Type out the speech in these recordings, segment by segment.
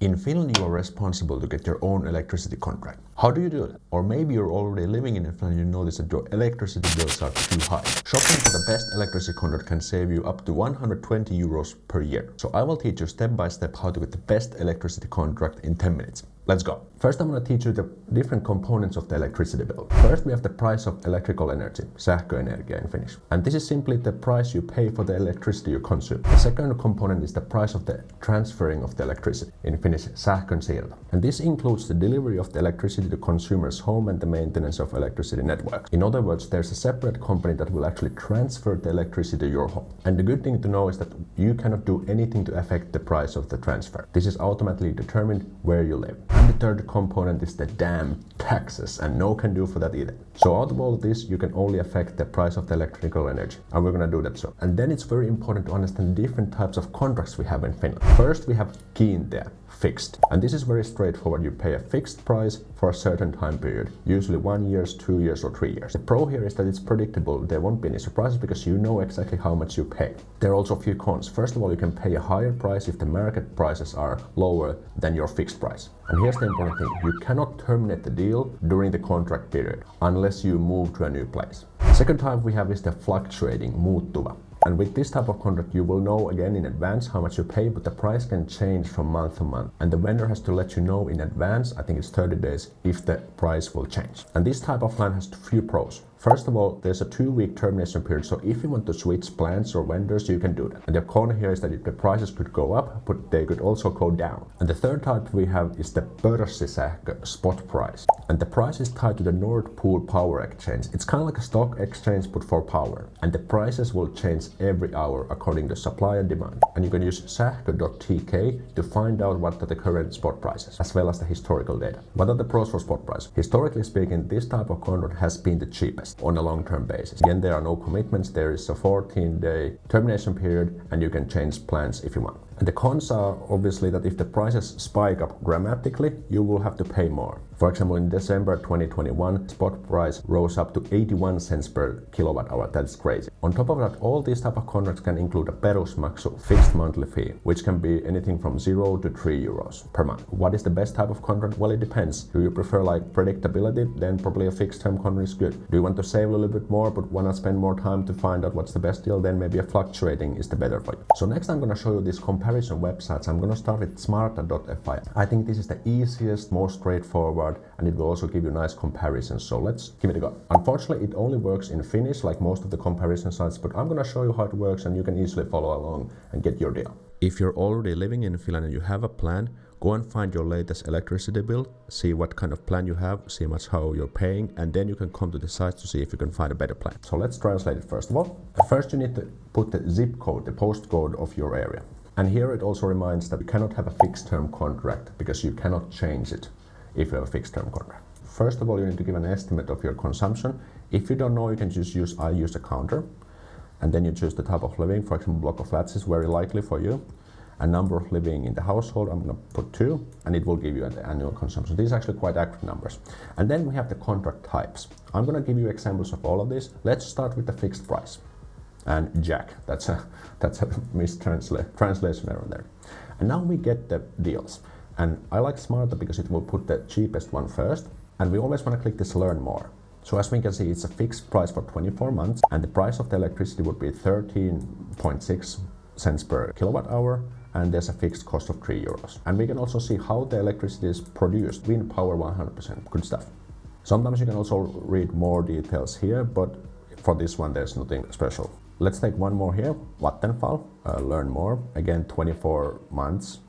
In Finland, you are responsible to get your own electricity contract. How do you do that? Or maybe you're already living in Finland and you notice that your electricity bills are too high. Shopping for the best electricity contract can save you up to 120 euros per year. So I will teach you step by step how to get the best electricity contract in 10 minutes. Let's go. First, I'm going to teach you the different components of the electricity bill. First, we have the price of electrical energy, sähköenergia in Finnish. And this is simply the price you pay for the electricity you consume. The second component is the price of the transferring of the electricity, in Finnish, sähkönsiirto. And this includes the delivery of the electricity to consumers' home and the maintenance of electricity networks. In other words, there's a separate company that will actually transfer the electricity to your home. And the good thing to know is that you cannot do anything to affect the price of the transfer. This is automatically determined where you live. And the third component is the damn taxes, and no can do for that either. So out of all of this, you can only affect the price of the electrical energy, and we're gonna do that soon. And then it's very important to understand different types of contracts we have in Finland. First, we have kiinteä, fixed. And this is very straightforward. You pay a fixed price for a certain time period, usually 1 year, 2 years, or 3 years. The pro here is that it's predictable. There won't be any surprises because you know exactly how much you pay. There are also a few cons. First of all, you can pay a higher price if the market prices are lower than your fixed price. And here's the important thing. You cannot terminate the deal during the contract period unless you move to a new place. Second type we have is the fluctuating, muuttuva. And with this type of contract, you will know again in advance how much you pay, but the price can change from month to month. And the vendor has to let you know in advance, I think it's 30 days, if the price will change. And this type of plan has a few pros. First of all, there's a 2-week termination period, so if you want to switch plans or vendors, you can do that. And the con here is that the prices could go up, but they could also go down. And the third type we have is the pörssisähkö, spot price. And the price is tied to the Nord Pool Power Exchange. It's kind of like a stock exchange, but for power. And the prices will change every hour according to supply and demand. And you can use sähkö.tk to find out what are the current spot prices, as well as the historical data. What are the pros for spot price? Historically speaking, this type of contract has been the cheapest on a long-term basis. Again, there are no commitments. There is a 14-day termination period, and you can change plans if you want. And the cons are obviously that if the prices spike up dramatically, you will have to pay more. For example, in December 2021, spot price rose up to 81 cents per kilowatt hour. That's crazy. On top of that, all these type of contracts can include a perusmaksu, fixed monthly fee, which can be anything from 0 to 3 euros per month. What is the best type of contract? Well, it depends. Do you prefer like predictability? Then probably a fixed term contract is good. Do you want to save a little bit more but want to spend more time to find out what's the best deal? Then maybe a fluctuating is the better for you. So next I'm going to show you these comparison websites. I'm going to start with smarta.fi. I think this is the easiest, most straightforward, and it will also give you nice comparisons. So let's give it a go. Unfortunately, it only works in Finnish like most of the comparison sites, but I'm going to show you how it works and you can easily follow along and get your deal. If you're already living in Finland and you have a plan, go and find your latest electricity bill, see what kind of plan you have, see how you're paying, and then you can come to the site to see if you can find a better plan. So let's translate it first of all. First you need to put the zip code, the postcode of your area. And here it also reminds that you cannot have a fixed term contract because you cannot change it if you have a fixed term contract. First of all, you need to give an estimate of your consumption. If you don't know, you can just use I use a counter, and then you choose the type of living. For example, block of flats is very likely for you. A number of living in the household, I'm going to put 2, and it will give you an annual consumption. These are actually quite accurate numbers. And then we have the contract types. I'm going to give you examples of all of this. Let's start with the fixed price. And Jack, that's a translation error there. And now we get the deals. And I like Smarta because it will put the cheapest one first. And we always want to click this learn more. So as we can see, it's a fixed price for 24 months. And the price of the electricity would be 13.6 cents per kilowatt hour. And there's a fixed cost of 3 euros. And we can also see how the electricity is produced. Wind power 100%, good stuff. Sometimes you can also read more details here, but for this one there's nothing special. Let's take one more here, Vattenfall, learn more. Again, 24 months,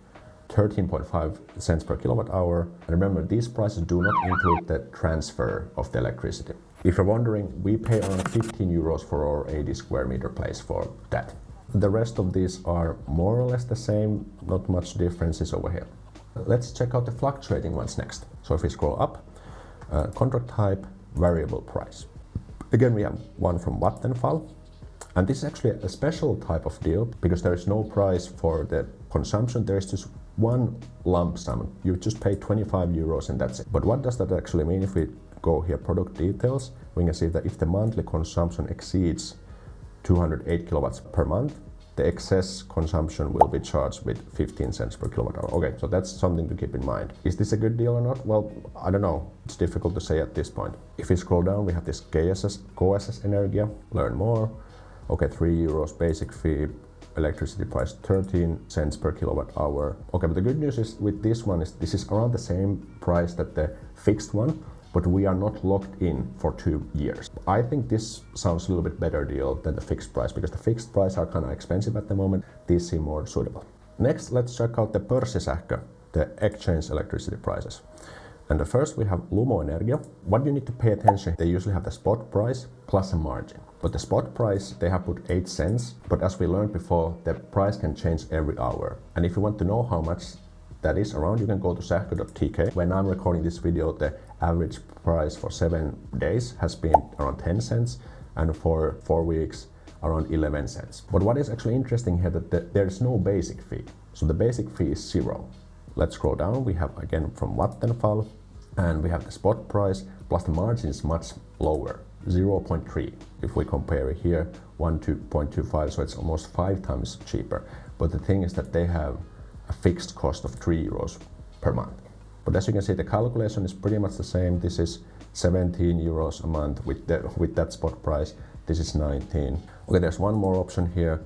13.5 cents per kilowatt hour. And remember, these prices do not include the transfer of the electricity. If you're wondering, we pay around 15 euros for our 80 square meter place for that. The rest of these are more or less the same, not much differences over here. Let's check out the fluctuating ones next. So if we scroll up, contract type, variable price. Again, we have one from Vattenfall. And this is actually a special type of deal because there is no price for the consumption. There is just one lump sum. You just pay 25 euros and that's it. But what does that actually mean? If we go here, product details, we can see that if the monthly consumption exceeds 208 kilowatts per month, the excess consumption will be charged with 15 cents per kilowatt hour. Okay, so that's something to keep in mind. Is this a good deal or not? Well, I don't know. It's difficult to say at this point. If we scroll down, we have this KSS Energia, learn more. Okay, 3 euros basic fee, electricity price 13 cents per kilowatt hour. Okay, but the good news is with this one is this is around the same price that the fixed one, but we are not locked in for 2 years. I think this sounds a little bit better deal than the fixed price, because the fixed price are kind of expensive at the moment. These seem more suitable. Next, let's check out the pörssisähkö, the exchange electricity prices. And the first we have Lumo Energia. What you need to pay attention, they usually have the spot price plus a margin. But the spot price, they have put 8 cents, but as we learned before, the price can change every hour. And if you want to know how much that is around, you can go to sähkö.tk. When I'm recording this video, the average price for 7 days has been around 10 cents, and for 4 weeks around 11 cents. But what is actually interesting here that there's no basic fee. So the basic fee is 0. Let's scroll down. We have again from Vattenfall, and we have the spot price plus the margin is much lower, 0.3. If we compare it here, 1.25, so it's almost 5 times cheaper. But the thing is that they have a fixed cost of 3 euros per month. But as you can see, the calculation is pretty much the same. This is 17 euros a month with that spot price. This is 19. Okay, there's one more option here.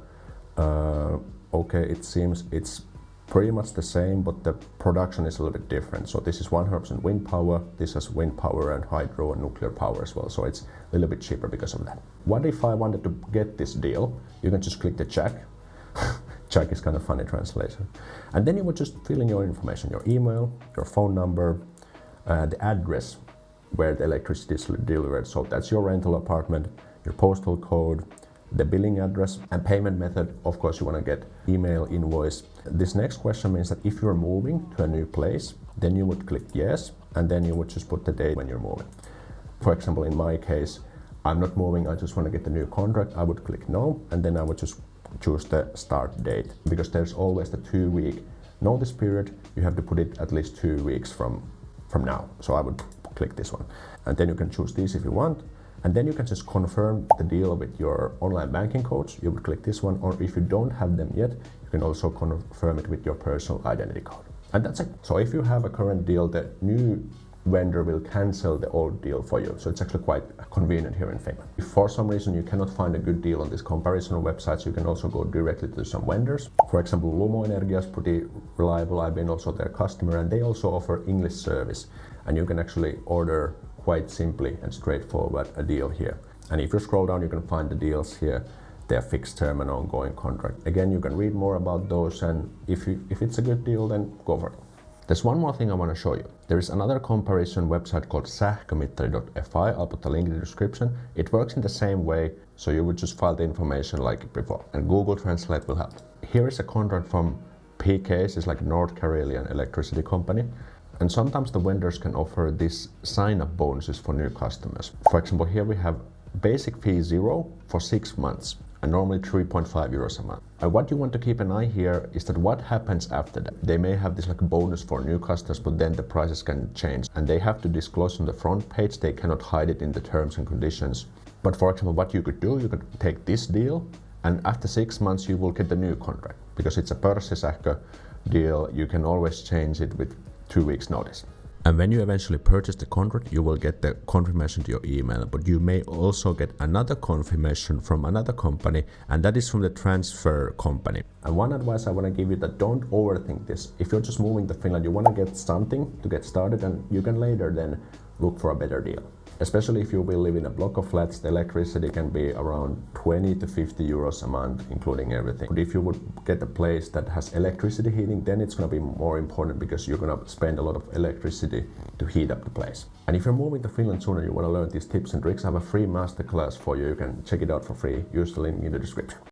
Okay, it seems it's pretty much the same, but the production is a little bit different. So this is 100% wind power. This has wind power and hydro and nuclear power as well. So it's a little bit cheaper because of that. What if I wanted to get this deal? You can just click the check. Check is kind of funny translation. And then you would just fill in your information, your email, your phone number, the address where the electricity is delivered. So that's your rental apartment, your postal code, the billing address, and payment method. Of course, you want to get email, invoice. This next question means that if you're moving to a new place, then you would click yes, and then you would just put the date when you're moving. For example, in my case, I'm not moving, I just want to get the new contract. I would click no, and then I would just choose the start date, because there's always the 2-week notice period. You have to put it at least 2 weeks from now. So I would click this one, and then you can choose these if you want. And then you can just confirm the deal with your online banking codes. You would click this one, or if you don't have them yet, you can also confirm it with your personal identity code. And that's it. So if you have a current deal, the new vendor will cancel the old deal for you. So it's actually quite convenient here in Finland. If for some reason you cannot find a good deal on these Conversational websites, you can also go directly to some vendors. For example, Lumo Energia is pretty reliable. I've been also their customer, and they also offer English service. And you can actually order quite simply and straightforward a deal here. And if you scroll down, you can find the deals here. They're fixed term and ongoing contract. Again, you can read more about those, and if it's a good deal, then go for it. There's one more thing I want to show you. There is another comparison website called sähkömittari.fi. I'll put the link in the description. It works in the same way, so you would just file the information like before, and Google Translate will help. Here is a contract from PKs, it's like North Karelian electricity company. And sometimes the vendors can offer these sign-up bonuses for new customers. For example, here we have basic fee 0 for 6 months, and normally 3.5 euros a month. And what you want to keep an eye here is that what happens after that. They may have this like bonus for new customers, but then the prices can change, and they have to disclose on the front page. They cannot hide it in the terms and conditions. But for example, what you could do, you could take this deal, and after 6 months you will get the new contract. Because it's a pörssisähkö deal, you can always change it with 2 weeks notice. And when you eventually purchase the contract, you will get the confirmation to your email, but you may also get another confirmation from another company, and that is from the transfer company. And one advice I want to give you that don't overthink this. If you're just moving to Finland, you want to get something to get started, and you can later then look for a better deal. Especially if you will live in a block of flats, the electricity can be around 20 to 50 euros a month, including everything. But if you would get a place that has electricity heating, then it's going to be more important, because you're going to spend a lot of electricity to heat up the place. And if you're moving to Finland soon and you want to learn these tips and tricks, I have a free masterclass for you. You can check it out for free. Use the link in the description.